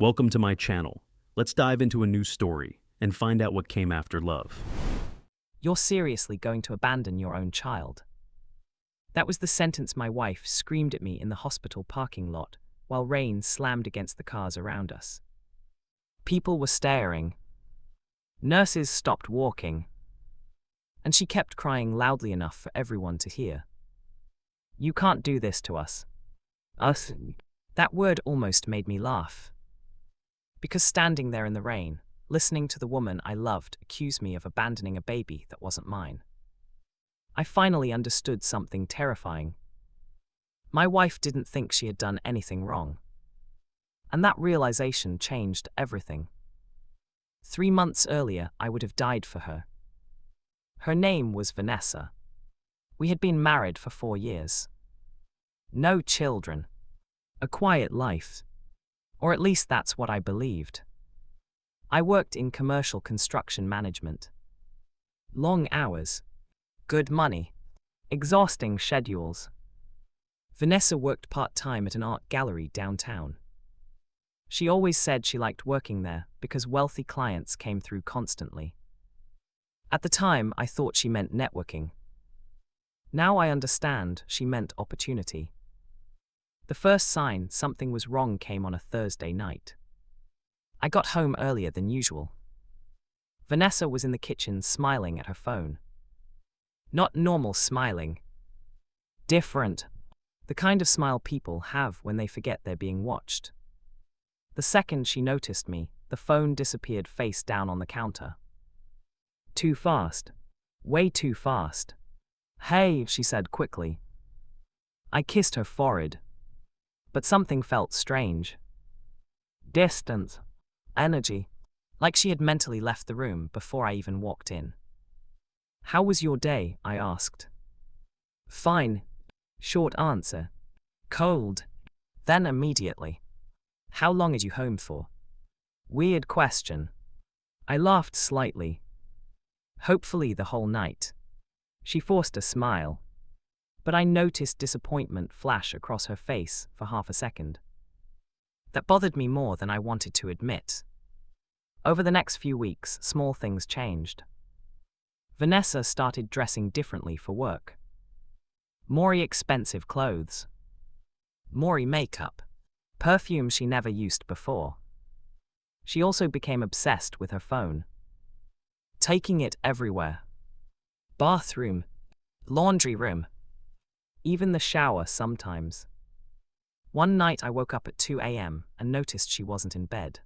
Welcome to my channel. Let's dive into a new story and find out what came after love. You're seriously going to abandon your own child? That was the sentence my wife screamed at me in the hospital parking lot while rain slammed against the cars around us. People were staring. Nurses stopped walking. And she kept crying loudly enough for everyone to hear. "You can't do this to us." Us? That word almost made me laugh. Because standing there in the rain, listening to the woman I loved accuse me of abandoning a baby that wasn't mine, I finally understood something terrifying. My wife didn't think she had done anything wrong. And that realization changed everything. 3 months earlier, I would have died for her. Her name was Vanessa. We had been married for 4 years. No children. A quiet life. Or at least that's what I believed. I worked in commercial construction management. Long hours. Good money. Exhausting schedules. Vanessa worked part-time at an art gallery downtown. She always said she liked working there because wealthy clients came through constantly. At the time, I thought she meant networking. Now I understand she meant opportunity. The first sign something was wrong came on a Thursday night. I got home earlier than usual. Vanessa was in the kitchen smiling at her phone. Not normal smiling. Different. The kind of smile people have when they forget they're being watched. The second she noticed me, the phone disappeared face down on the counter. Too fast. Way too fast. "Hey," she said quickly. I kissed her forehead. But something felt strange. Distance. Energy. Like she had mentally left the room before I even walked in. "How was your day?" I asked. "Fine." Short answer. "Cold." Then immediately. "How long are you home for?" Weird question. I laughed slightly. "Hopefully the whole night." She forced a smile. But I noticed disappointment flash across her face for half a second. That bothered me more than I wanted to admit. Over the next few weeks, small things changed. Vanessa started dressing differently for work. More expensive clothes. More makeup. Perfume she never used before. She also became obsessed with her phone. Taking it everywhere. Bathroom. Laundry room. Even the shower sometimes. One night I woke up at 2 a.m. and noticed she wasn't in bed.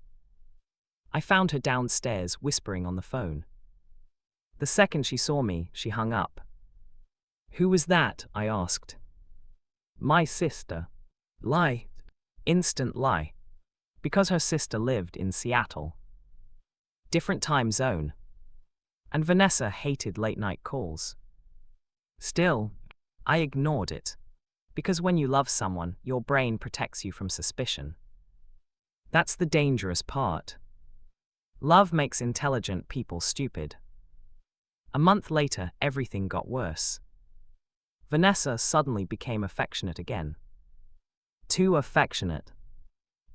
I found her downstairs whispering on the phone. The second she saw me, she hung up. "Who was that?" I asked. "My sister." Lie. Instant lie. Because her sister lived in Seattle. Different time zone. And Vanessa hated late-night calls. Still, I ignored it. Because when you love someone, your brain protects you from suspicion. That's the dangerous part. Love makes intelligent people stupid. A month later, everything got worse. Vanessa suddenly became affectionate again. Too affectionate.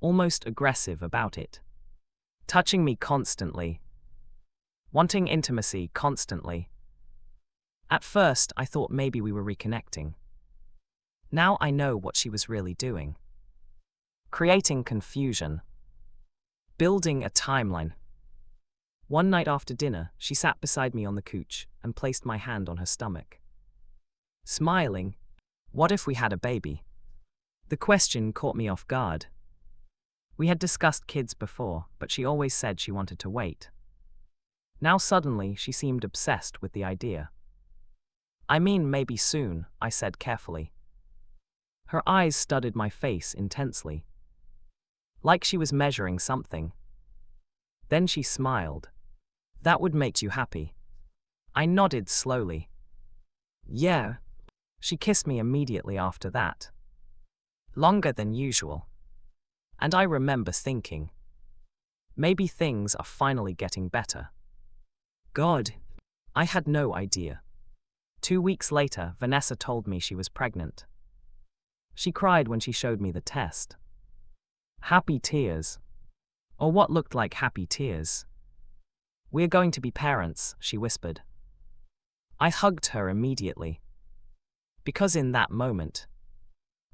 Almost aggressive about it. Touching me constantly. Wanting intimacy constantly. At first, I thought maybe we were reconnecting. Now I know what she was really doing. Creating confusion. Building a timeline. One night after dinner, she sat beside me on the couch and placed my hand on her stomach. Smiling. What if we had a baby? The question caught me off guard. We had discussed kids before, but she always said she wanted to wait. Now suddenly, she seemed obsessed with the idea. "I mean maybe soon," I said carefully. Her eyes studied my face intensely. Like she was measuring something. Then she smiled. "That would make you happy." I nodded slowly. "Yeah." She kissed me immediately after that. Longer than usual. And I remember thinking, maybe things are finally getting better. God, I had no idea. 2 weeks later, Vanessa told me she was pregnant. She cried when she showed me the test. Happy tears. or what looked like happy tears. "We're going to be parents," she whispered. I hugged her immediately. Because in that moment,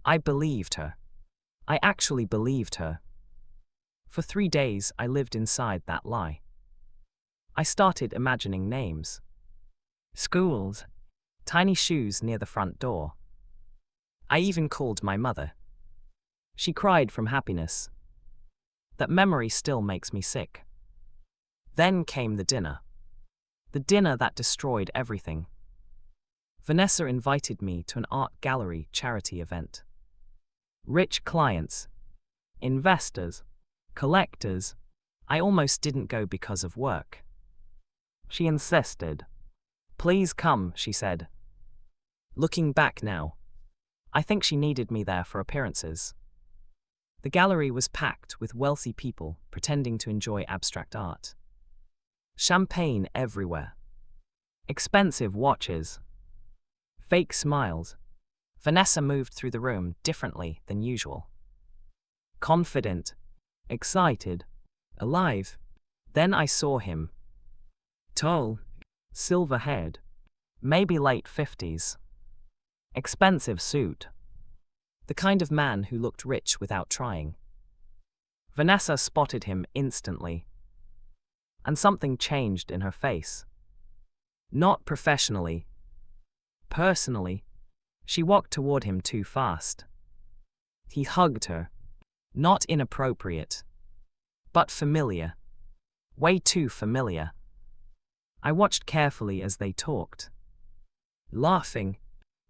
I believed her. I actually believed her. For 3 days, I lived inside that lie. I started imagining names, schools, tiny shoes near the front door. I even called my mother. She cried from happiness. That memory still makes me sick. Then came the dinner. The dinner that destroyed everything. Vanessa invited me to an art gallery charity event. Rich clients, investors, collectors. I almost didn't go because of work. She insisted. "Please come," she said. Looking back now, I think she needed me there for appearances. The gallery was packed with wealthy people pretending to enjoy abstract art. Champagne everywhere. Expensive watches. Fake smiles. Vanessa moved through the room differently than usual. Confident, excited, alive. Then I saw him. Tall, silver-haired, maybe late 50s. Expensive suit. The kind of man who looked rich without trying. Vanessa spotted him instantly. And something changed in her face. Not professionally. Personally. She walked toward him too fast. He hugged her. Not inappropriate. But familiar. Way too familiar. I watched carefully as they talked. Laughing.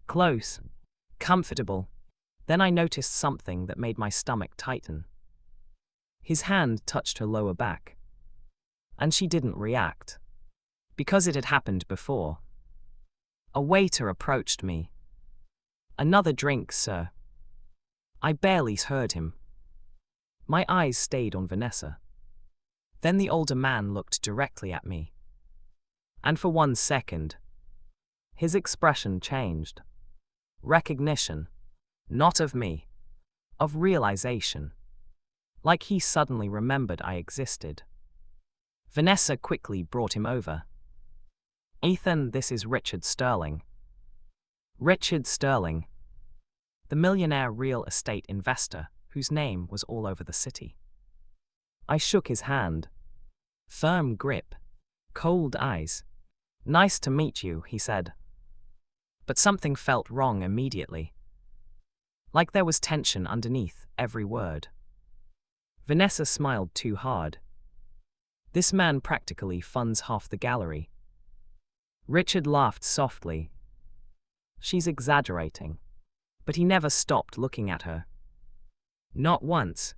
Close. Comfortable. Then I noticed something that made my stomach tighten. His hand touched her lower back. And she didn't react. Because it had happened before. A waiter approached me. "Another drink, sir." I barely heard him. My eyes stayed on Vanessa. Then the older man looked directly at me. And for 1 second, his expression changed. Recognition. Not of me. Of realization. Like he suddenly remembered I existed. Vanessa quickly brought him over. "Ethan, this is Richard Sterling." Richard Sterling. The millionaire real estate investor whose name was all over the city. I shook his hand. Firm grip. Cold eyes. "Nice to meet you," he said. But something felt wrong immediately. Like there was tension underneath every word. Vanessa smiled too hard. This man practically funds half the gallery. Richard laughed softly. She's exaggerating. But he never stopped looking at her. Not once.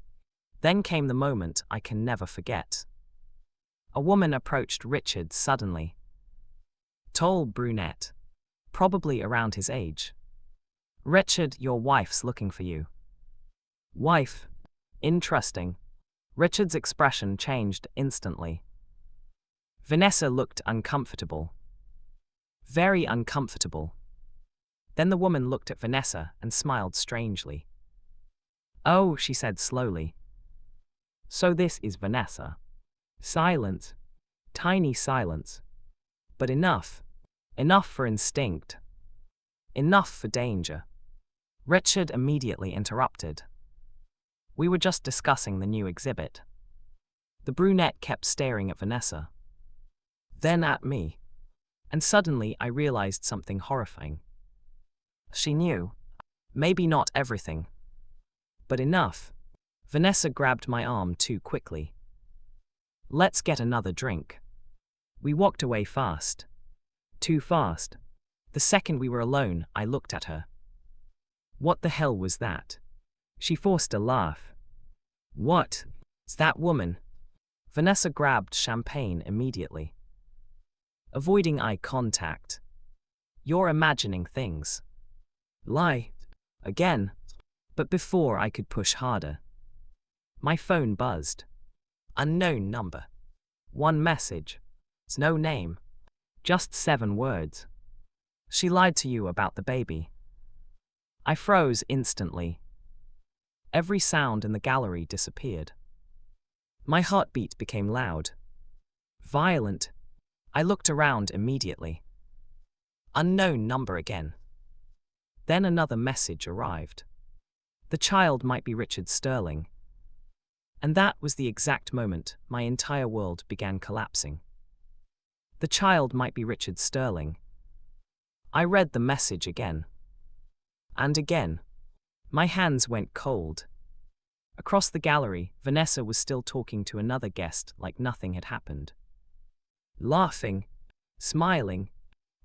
Then came the moment I can never forget. A woman approached Richard suddenly. Tall brunette. Probably around his age. "Richard, your wife's looking for you." Wife? Interesting. Richard's expression changed instantly. Vanessa looked uncomfortable. Very uncomfortable. Then the woman looked at Vanessa and smiled strangely. "Oh," she said slowly. "So this is Vanessa." Silence. Tiny silence. But enough. Enough for instinct. Enough for danger. Richard immediately interrupted. We were just discussing the new exhibit. The brunette kept staring at Vanessa. Then at me. And suddenly I realized something horrifying. She knew. Maybe not everything. But enough. Vanessa grabbed my arm too quickly. "Let's get another drink." We walked away fast. Too fast. The second we were alone, I looked at her. What the hell was that? She forced a laugh. "What? It's that woman." Vanessa grabbed champagne immediately. Avoiding eye contact. "You're imagining things." Lie. Again. But before I could push harder. My phone buzzed. Unknown number. One message. It's no name. Just 7 words. "She lied to you about the baby." I froze instantly. Every sound in the gallery disappeared. My heartbeat became loud, violent. I looked around immediately. Unknown number again. Then another message arrived. The child might be Richard Sterling. And that was the exact moment my entire world began collapsing. The child might be Richard Sterling. I read the message again. And again. My hands went cold. Across the gallery, Vanessa was still talking to another guest like nothing had happened. Laughing, smiling,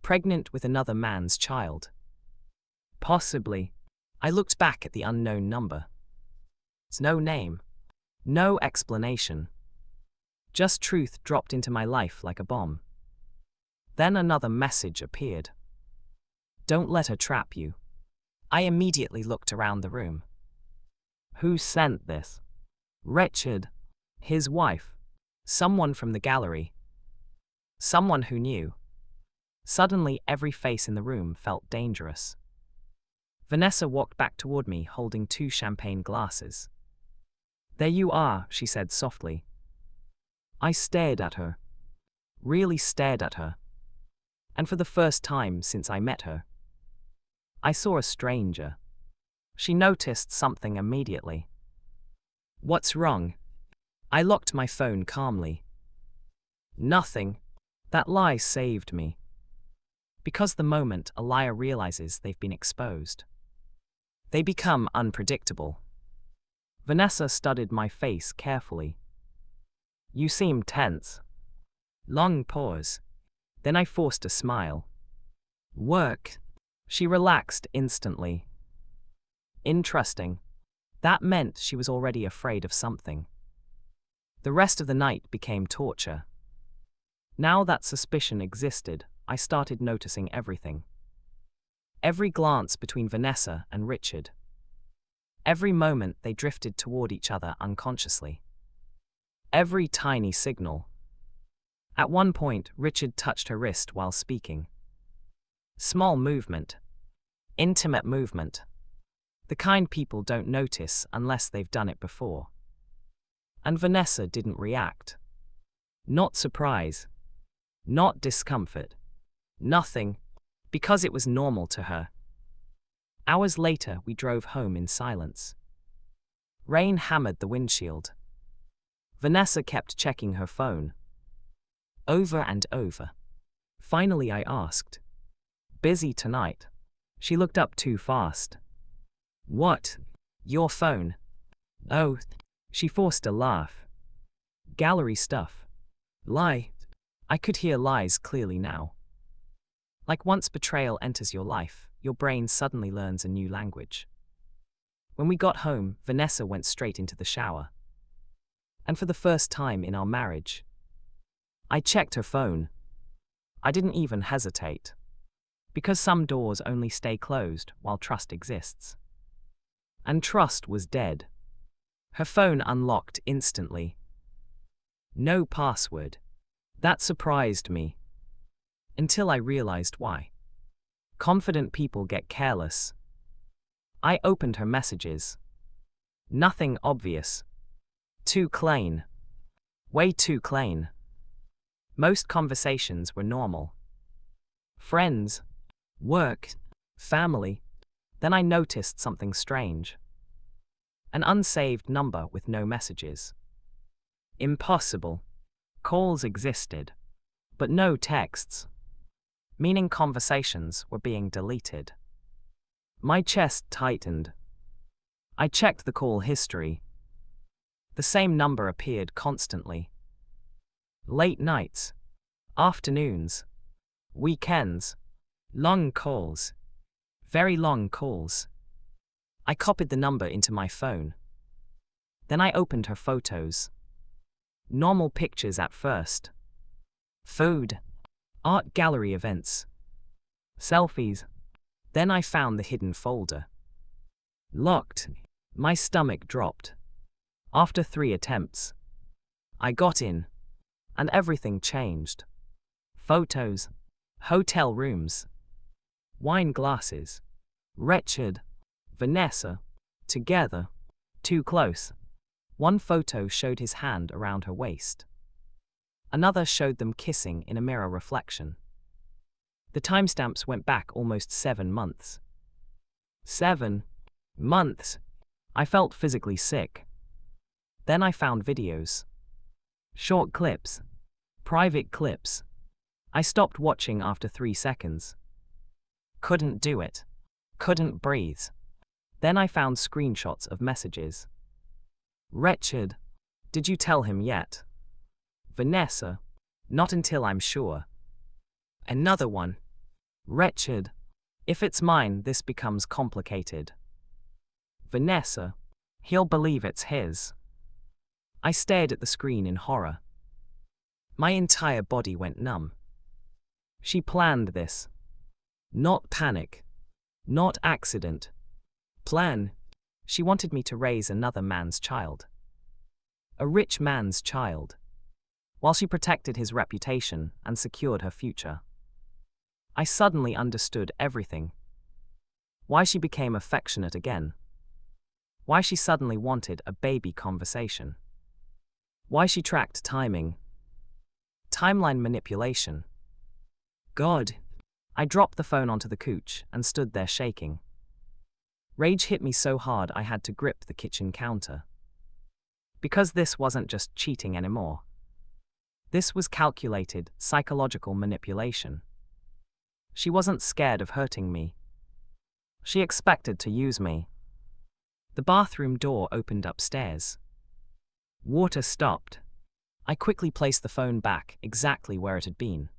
pregnant with another man's child. Possibly. I looked back at the unknown number. No name. No explanation. Just truth dropped into my life like a bomb. Then another message appeared. Don't let her trap you. I immediately looked around the room. Who sent this? Richard. His wife. Someone from the gallery. Someone who knew. Suddenly, every face in the room felt dangerous. Vanessa walked back toward me holding 2 champagne glasses. There you are, she said softly. I stared at her. Really stared at her. And for the first time since I met her, I saw a stranger. She noticed something immediately. What's wrong? I locked my phone calmly. Nothing. That lie saved me. Because the moment a liar realizes they've been exposed, they become unpredictable. Vanessa studied my face carefully. You seem tense. Long pause. Then I forced a smile. Work. She relaxed instantly. Interesting. That meant she was already afraid of something. The rest of the night became torture. Now that suspicion existed, I started noticing everything. Every glance between Vanessa and Richard. Every moment they drifted toward each other unconsciously. Every tiny signal. At one point, Richard touched her wrist while speaking. Small movement. Intimate movement. The kind people don't notice unless they've done it before. And Vanessa didn't react. Not surprise. Not discomfort. Nothing. Because it was normal to her. Hours later, we drove home in silence. Rain hammered the windshield. Vanessa kept checking her phone. Over and over. Finally, I asked. Busy tonight? She looked up too fast. What? Your phone? Oh, she forced a laugh. Gallery stuff. Lie. I could hear lies clearly now. Like once betrayal enters your life, your brain suddenly learns a new language. When we got home, Vanessa went straight into the shower. And for the first time in our marriage, I checked her phone. I didn't even hesitate. Because some doors only stay closed while trust exists. And trust was dead. Her phone unlocked instantly. No password. That surprised me. Until I realized why. Confident people get careless. I opened her messages. Nothing obvious. Too plain. Way too plain. Most conversations were normal. Friends. Work. Family. Then I noticed something strange. An unsaved number with no messages. Impossible. Calls existed, but no texts. Meaning conversations were being deleted. My chest tightened. I checked the call history. The same number appeared constantly. Late nights, afternoons, weekends, long calls, very long calls. I copied the number into my phone. Then I opened her photos. Normal pictures at first. Food, art gallery events, selfies. Then I found the hidden folder. Locked. My stomach dropped. After 3 attempts, I got in, and everything changed. Photos, hotel rooms, wine glasses, Richard, Vanessa, together, too close. One photo showed his hand around her waist. Another showed them kissing in a mirror reflection. The timestamps went back almost 7 months. 7 months! I felt physically sick. Then I found videos. Short clips. Private clips. I stopped watching after 3 seconds. Couldn't do it. Couldn't breathe. Then I found screenshots of messages. Wretched. Did you tell him yet? Vanessa. Not until I'm sure. Another one. Wretched. If it's mine, this becomes complicated. Vanessa. He'll believe it's his. I stared at the screen in horror. My entire body went numb. She planned this. Not panic. Not accident. Plan. She wanted me to raise another man's child. A rich man's child. While she protected his reputation and secured her future. I suddenly understood everything. Why she became affectionate again. Why she suddenly wanted a baby conversation. Why she tracked timing. Timeline manipulation. God. I dropped the phone onto the couch and stood there shaking. Rage hit me so hard I had to grip the kitchen counter. Because this wasn't just cheating anymore. This was calculated, psychological manipulation. She wasn't scared of hurting me. She expected to use me. The bathroom door opened upstairs. Water stopped. I quickly placed the phone back exactly where it had been.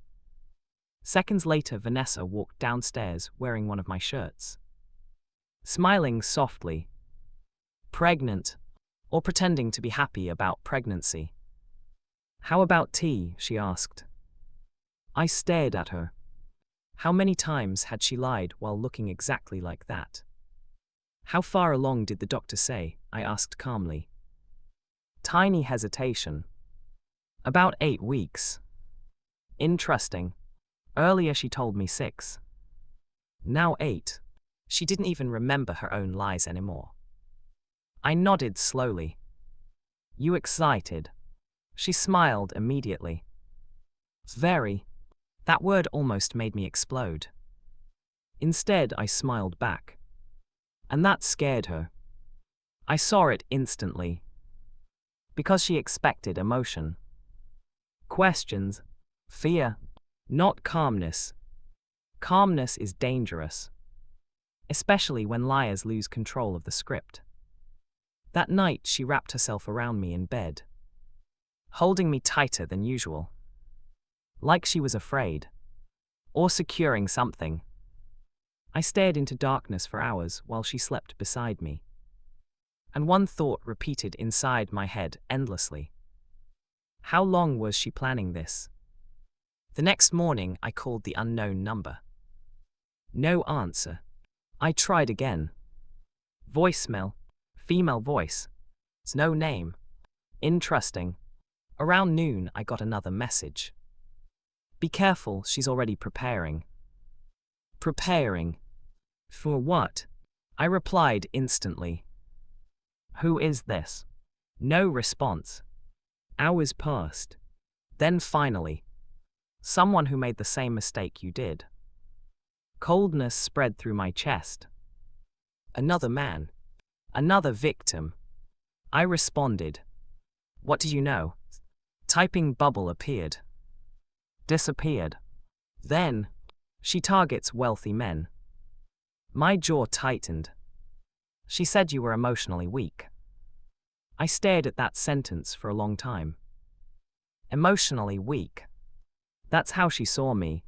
Seconds later, Vanessa walked downstairs wearing one of my shirts. Smiling softly. Pregnant, or pretending to be happy about pregnancy. How about tea? She asked. I stared at her. How many times had she lied while looking exactly like that? How far along did the doctor say? I asked calmly. Tiny hesitation. About 8 weeks. Interesting. Earlier she told me 6. Now 8. She didn't even remember her own lies anymore. I nodded slowly. You excited? She smiled immediately. Very. That word almost made me explode. Instead, I smiled back. And that scared her. I saw it instantly. Because she expected emotion. Questions. Fear. Not calmness. Calmness is dangerous. Especially when liars lose control of the script. That night, she wrapped herself around me in bed. Holding me tighter than usual. Like she was afraid. Or securing something. I stared into darkness for hours while she slept beside me. And one thought repeated inside my head endlessly. How long was she planning this? The next morning, I called the unknown number. No answer. I tried again. Voicemail. Female voice. It's no name. Interesting. Around noon, I got another message. Be careful, she's already preparing. Preparing. For what? I replied instantly. Who is this? No response. Hours passed. Then finally. Someone who made the same mistake you did. Coldness spread through my chest. Another man. Another victim. I responded. What do you know? Typing bubble appeared. Disappeared. Then, she targets wealthy men. My jaw tightened. She said you were emotionally weak. I stared at that sentence for a long time. Emotionally weak. That's how she saw me.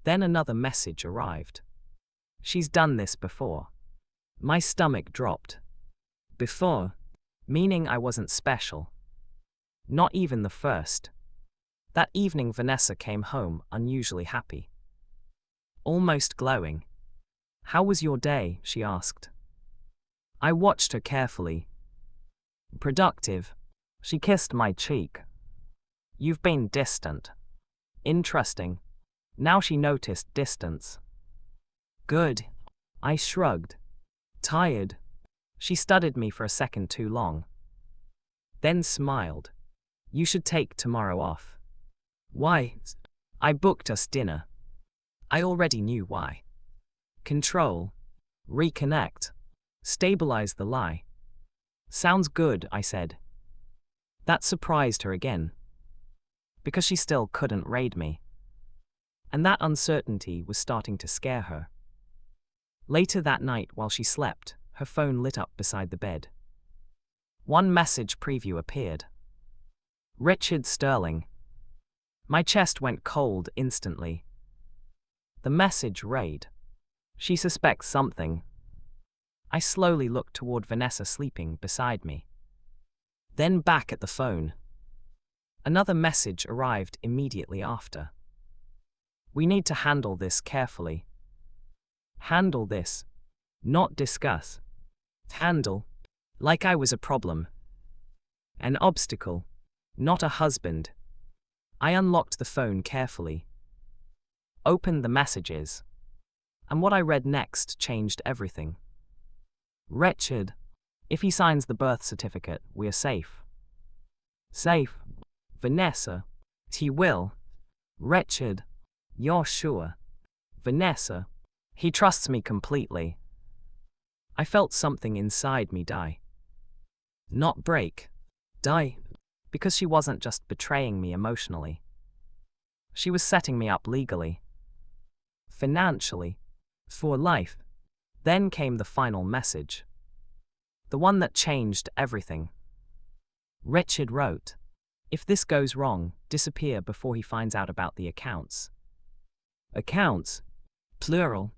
Then another message arrived. She's done this before. My stomach dropped. Before, meaning I wasn't special. Not even the first. That evening Vanessa came home unusually happy. Almost glowing. How was your day? She asked. I watched her carefully. Productive. She kissed my cheek. You've been distant. Interesting. Now she noticed distance. Good. I shrugged. Tired. She studied me for a second too long. then smiled. You should take tomorrow off. Why? I booked us dinner. I already knew why. Control. Reconnect. Stabilize the lie. Sounds good, I said. That surprised her again. Because she still couldn't raid me. And that uncertainty was starting to scare her. Later that night, while she slept, her phone lit up beside the bed. One message preview appeared. Richard Sterling. My chest went cold instantly. The message read, "She suspects something." I slowly looked toward Vanessa sleeping beside me. Then back at the phone. Another message arrived immediately after. We need to handle this carefully. Handle this. Not discuss. Handle. Like I was a problem. An obstacle. Not a husband. I unlocked the phone carefully. Opened the messages. And what I read next changed everything. Wretched. If he signs the birth certificate, we're safe. Safe. Vanessa. He will. Wretched. You're sure. Vanessa. He trusts me completely. I felt something inside me die. Not break. Die. Because she wasn't just betraying me emotionally. She was setting me up legally. Financially. For life. Then came the final message. The one that changed everything. Richard wrote, "If this goes wrong, disappear before he finds out about the accounts." Accounts? Plural.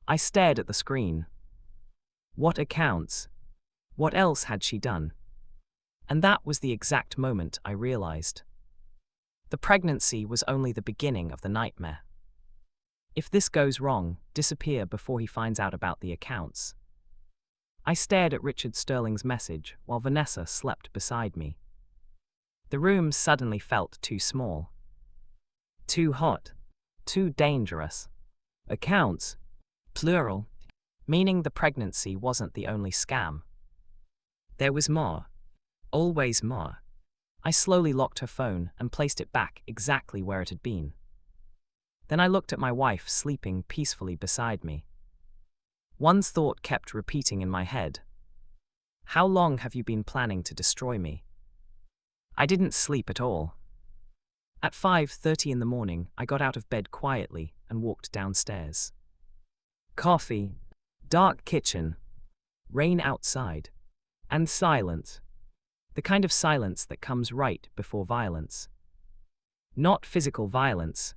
I stared at the screen. What accounts? What else had she done? And that was the exact moment I realized. The pregnancy was only the beginning of the nightmare. If this goes wrong, disappear before he finds out about the accounts. I stared at Richard Sterling's message while Vanessa slept beside me. The room suddenly felt too small. Too hot. Too dangerous. Accounts. Plural. Meaning the pregnancy wasn't the only scam. There was more. Always more. I slowly locked her phone and placed it back exactly where it had been. Then I looked at my wife sleeping peacefully beside me. One thought kept repeating in my head. How long have you been planning to destroy me? I didn't sleep at all. At 5:30 in the morning, I got out of bed quietly and walked downstairs. Coffee, dark kitchen, rain outside, and silence. The kind of silence that comes right before violence. Not physical violence.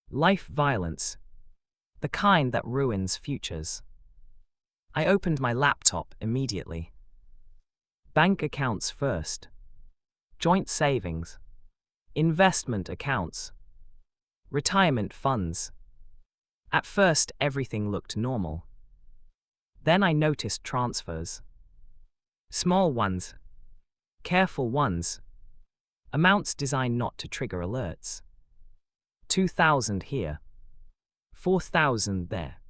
Life violence. The kind that ruins futures. I opened my laptop immediately. Bank accounts first. Joint savings. Investment accounts. Retirement funds. At first, everything looked normal. Then I noticed transfers. Small ones. Careful ones. Amounts designed not to trigger alerts. 2,000 here. 4,000 there.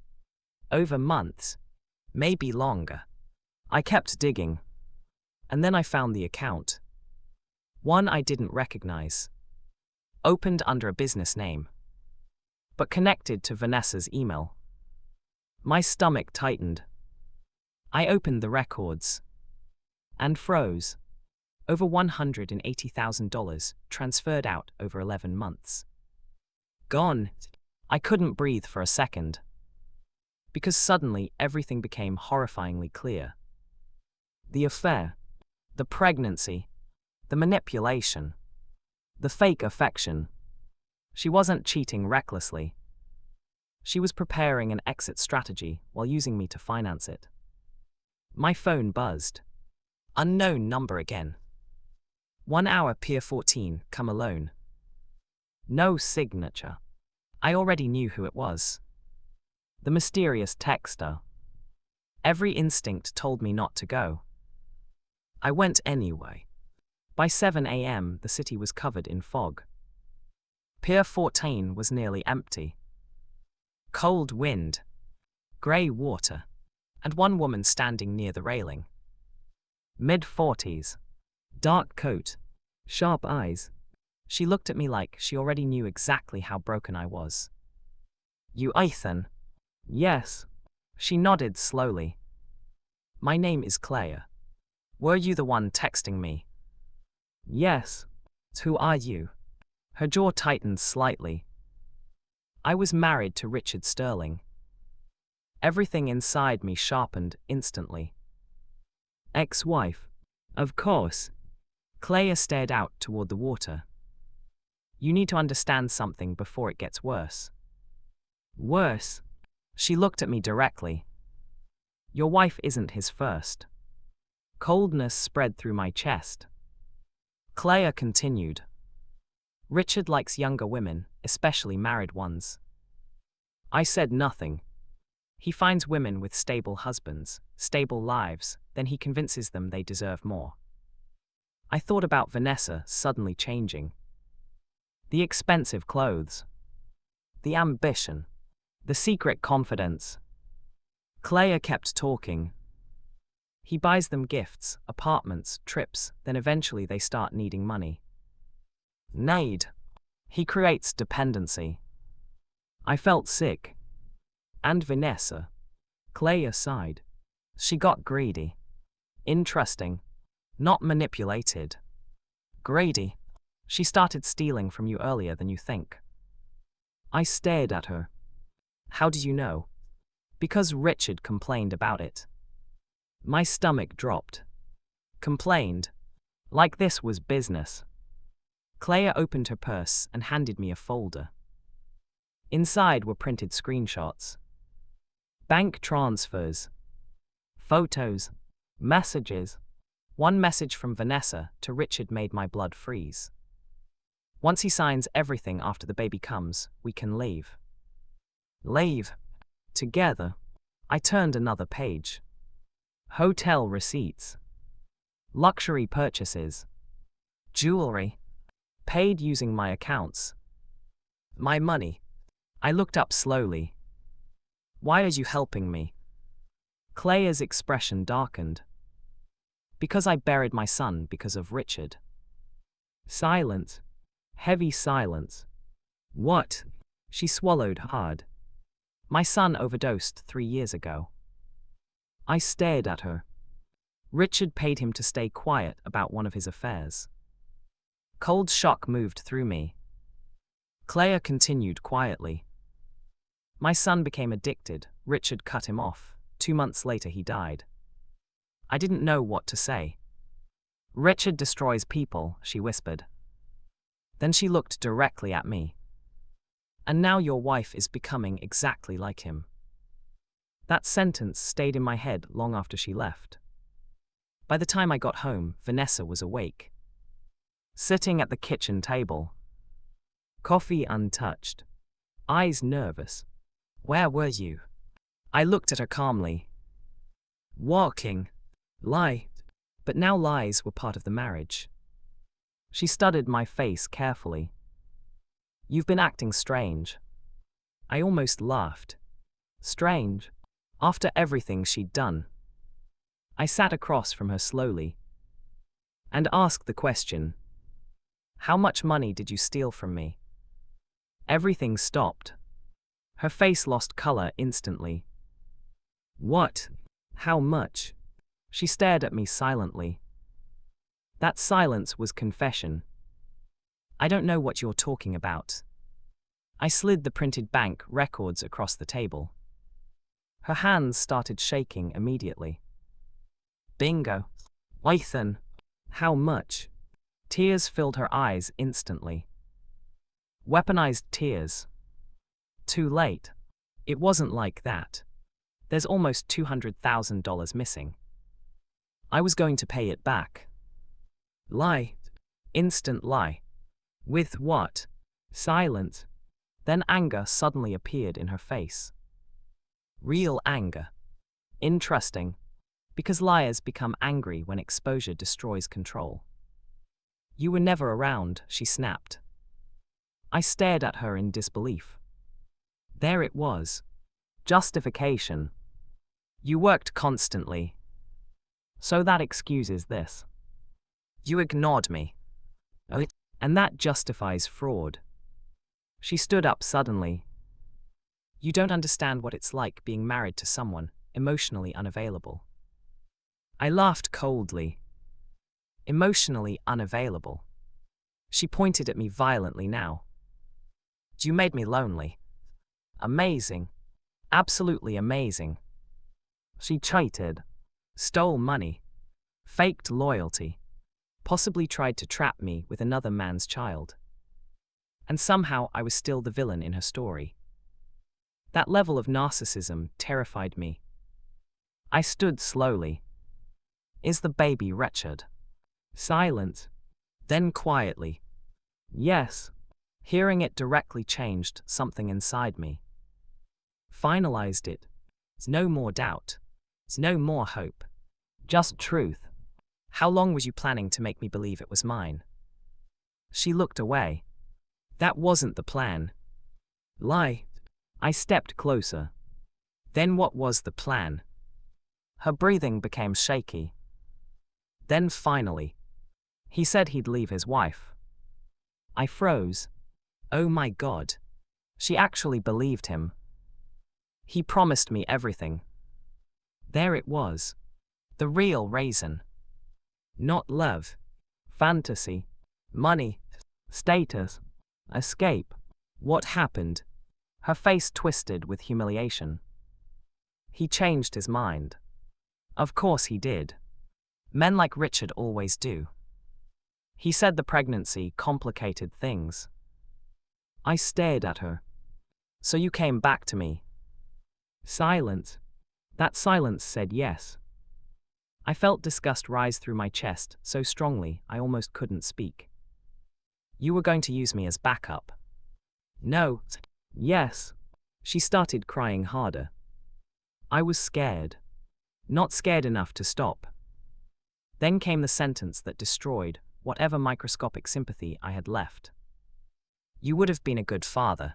Over months. Maybe longer. I kept digging. And then I found the account. One I didn't recognize. Opened under a business name. But connected to Vanessa's email. My stomach tightened. I opened the records. And froze. Over $180,000 transferred out over 11 months. Gone. I couldn't breathe for a second. Because suddenly everything became horrifyingly clear. The affair. The pregnancy. The manipulation. The fake affection. She wasn't cheating recklessly. She was preparing an exit strategy while using me to finance it. My phone buzzed. Unknown number again. 1 hour Pier 14, come alone. No signature. I already knew who it was. The mysterious texter. Every instinct told me not to go. I went anyway. By 7 a.m., the city was covered in fog. Pier 14 was nearly empty. Cold wind, grey water, and one woman standing near the railing. Mid-40s, Dark coat. Sharp eyes. She looked at me like she already knew exactly how broken I was. You Ethan? Yes. She nodded slowly. My name is Claire. Were you the one texting me? Yes. Who are you? Her jaw tightened slightly. I was married to Richard Sterling. Everything inside me sharpened instantly. Ex-wife. Of course. Claire stared out toward the water. You need to understand something before it gets worse. Worse? She looked at me directly. Your wife isn't his first. Coldness spread through my chest. Claire continued. Richard likes younger women, especially married ones. I said nothing. He finds women with stable husbands, stable lives, then he convinces them they deserve more. I thought about Vanessa suddenly changing. The expensive clothes. The ambition. The secret confidence. Claire kept talking. He buys them gifts, apartments, trips, then eventually they start needing money. Need. He creates dependency. I felt sick. And Vanessa. Claire sighed. She got greedy. Interesting. Not manipulated. Greedy. She started stealing from you earlier than you think. I stared at her. How do you know? Because Richard complained about it. My stomach dropped. Complained. Like this was business. Claire opened her purse and handed me a folder. Inside were printed screenshots. Bank transfers. Photos. Messages. One message from Vanessa to Richard made my blood freeze. Once he signs everything after the baby comes, we can leave. Leave. Together. I turned another page. Hotel receipts. Luxury purchases. Jewelry. Paid using my accounts. My money. I looked up slowly. Why are you helping me? Claire's expression darkened. Because I buried my son because of Richard. Silence. Heavy silence. What? She swallowed hard. My son overdosed 3 years ago. I stared at her. Richard paid him to stay quiet about one of his affairs. Cold shock moved through me. Claire continued quietly. My son became addicted. Richard cut him off. 2 months later he died. I didn't know what to say. Richard destroys people, she whispered. Then she looked directly at me. And now your wife is becoming exactly like him. That sentence stayed in my head long after she left. By the time I got home, Vanessa was awake. Sitting at the kitchen table. Coffee untouched. Eyes nervous. Where were you? I looked at her calmly. Walking. Lie. But now lies were part of the marriage. She studied my face carefully. You've been acting strange. I almost laughed. Strange. After everything she'd done. I sat across from her slowly. And asked the question. How much money did you steal from me? Everything stopped. Her face lost color instantly. What? How much? She stared at me silently. That silence was confession. I don't know what you're talking about. I slid the printed bank records across the table. Her hands started shaking immediately. Bingo. Ethan. How much? Tears filled her eyes instantly. Weaponized tears. Too late. It wasn't like that. There's almost $200,000 missing. I was going to pay it back. Lie. Instant lie. With what? Silence. Then anger suddenly appeared in her face. Real anger. Interesting. Because liars become angry when exposure destroys control. You were never around, she snapped. I stared at her in disbelief. There it was. Justification. You worked constantly. So that excuses this. You ignored me. Oh, and that justifies fraud. She stood up suddenly. You don't understand what it's like being married to someone emotionally unavailable. I laughed coldly. Emotionally unavailable. She pointed at me violently now. You made me lonely. Amazing. Absolutely amazing. She cheated. Stole money. Faked loyalty. Possibly tried to trap me with another man's child. And somehow I was still the villain in her story. That level of narcissism terrified me. I stood slowly. Is the baby wretched? Silence. Then quietly. Yes. Hearing it directly changed something inside me. Finalized it. There's no more doubt. There's no more hope. Just truth. How long was you planning to make me believe it was mine? She looked away. That wasn't the plan. Lie. I stepped closer. Then what was the plan? Her breathing became shaky. Then finally, he said he'd leave his wife. I froze. Oh my God. She actually believed him. He promised me everything. There it was. The real reason. Not love. Fantasy. Money. Status. Escape. What happened? Her face twisted with humiliation. He changed his mind. Of course he did. Men like Richard always do. He said the pregnancy complicated things. I stared at her. So you came back to me. Silence. That silence said yes. I felt disgust rise through my chest so strongly I almost couldn't speak. You were going to use me as backup. No. Yes. She started crying harder. I was scared. Not scared enough to stop. Then came the sentence that destroyed whatever microscopic sympathy I had left. You would have been a good father.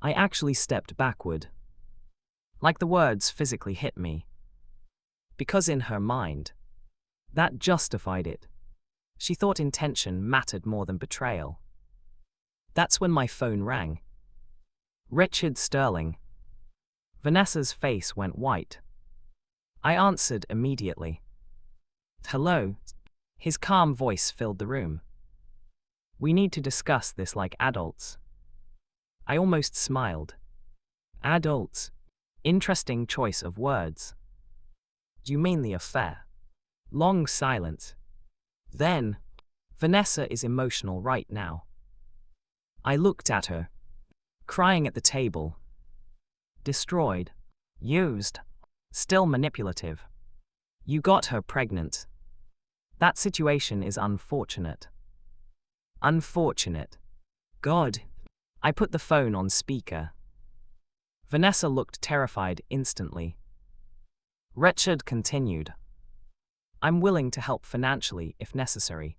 I actually stepped backward. Like the words physically hit me. Because in her mind, that justified it. She thought intention mattered more than betrayal. That's when my phone rang. Richard Sterling. Vanessa's face went white. I answered immediately. Hello. His calm voice filled the room. We need to discuss this like adults. I almost smiled. Adults. Interesting choice of words. Do you mean the affair? Long silence. Then, Vanessa is emotional right now. I looked at her. Crying at the table. Destroyed. Used. Still manipulative. You got her pregnant. That situation is unfortunate. Unfortunate. God. I put the phone on speaker. Vanessa looked terrified instantly. Richard continued. I'm willing to help financially if necessary.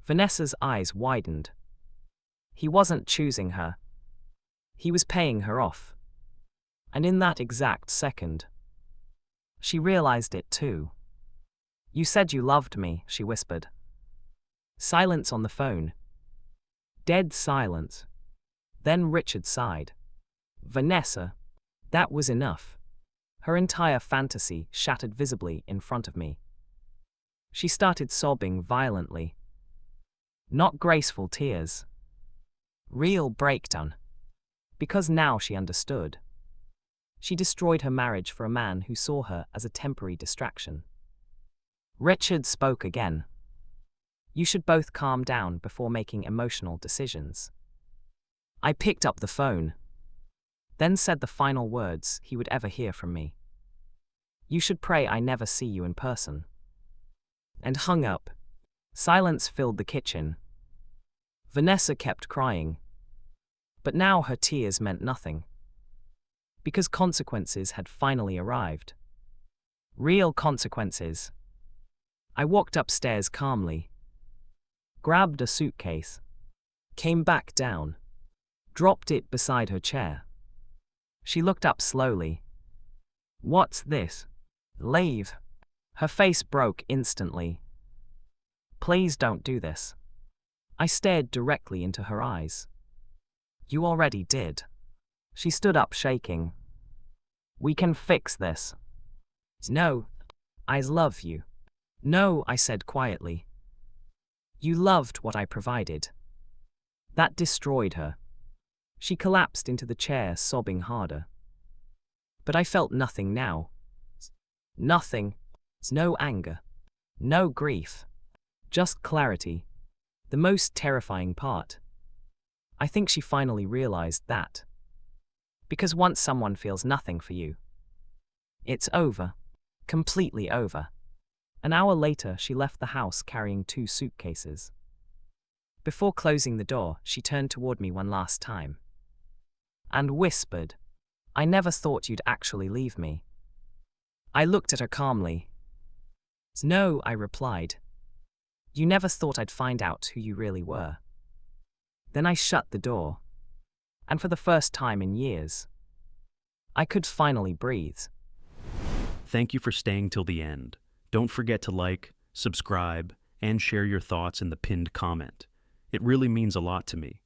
Vanessa's eyes widened. He wasn't choosing her. He was paying her off. And in that exact second, she realized it too. You said you loved me, she whispered. Silence on the phone. Dead silence. Then Richard sighed. Vanessa. That was enough. Her entire fantasy shattered visibly in front of me. She started sobbing violently. Not graceful tears. Real breakdown. Because now she understood. She destroyed her marriage for a man who saw her as a temporary distraction. Richard spoke again. You should both calm down before making emotional decisions. I picked up the phone. Then said the final words he would ever hear from me. You should pray I never see you in person. And hung up. Silence filled the kitchen. Vanessa kept crying. But now her tears meant nothing. Because consequences had finally arrived. Real consequences. I walked upstairs calmly. Grabbed a suitcase. Came back down. Dropped it beside her chair. She looked up slowly. What's this? Leave. Her face broke instantly. Please don't do this. I stared directly into her eyes. You already did. She stood up shaking. We can fix this. No, I love you. No, I said quietly. You loved what I provided. That destroyed her. She collapsed into the chair, sobbing harder. But I felt nothing now. Nothing. No anger. No grief. Just clarity. The most terrifying part. I think she finally realized that. Because once someone feels nothing for you, it's over. Completely over. An hour later, she left the house carrying 2 suitcases. Before closing the door, she turned toward me one last time and whispered, I never thought you'd actually leave me. I looked at her calmly. No, I replied. You never thought I'd find out who you really were. Then I shut the door. And for the first time in years, I could finally breathe. Thank you for staying till the end. Don't forget to like, subscribe, and share your thoughts in the pinned comment. It really means a lot to me.